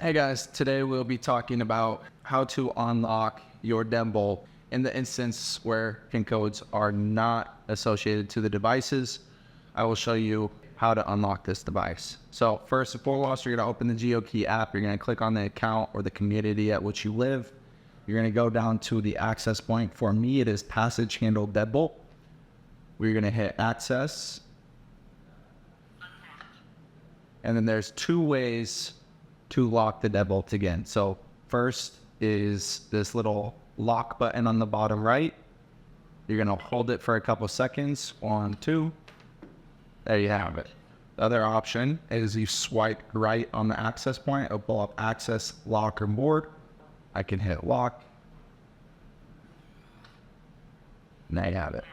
Hey guys, today we'll be talking about how to unlock your deadbolt in the instance where pin codes are not associated to the devices. I will show you how to unlock this device. So first and foremost, you're going to open the Geokey app. You're going to click on the account or the community at which you live. You're going to go down to the access point. For me, it is passage handle deadbolt. We're going to hit access. And then there's two ways to lock the deadbolt again. So first is this little lock button on the bottom right. You're gonna hold it for a couple seconds. 1, 2. There you have it. The other option is you swipe right on the access point. It'll pull up access, lock, or board. I can hit lock. Now you have it.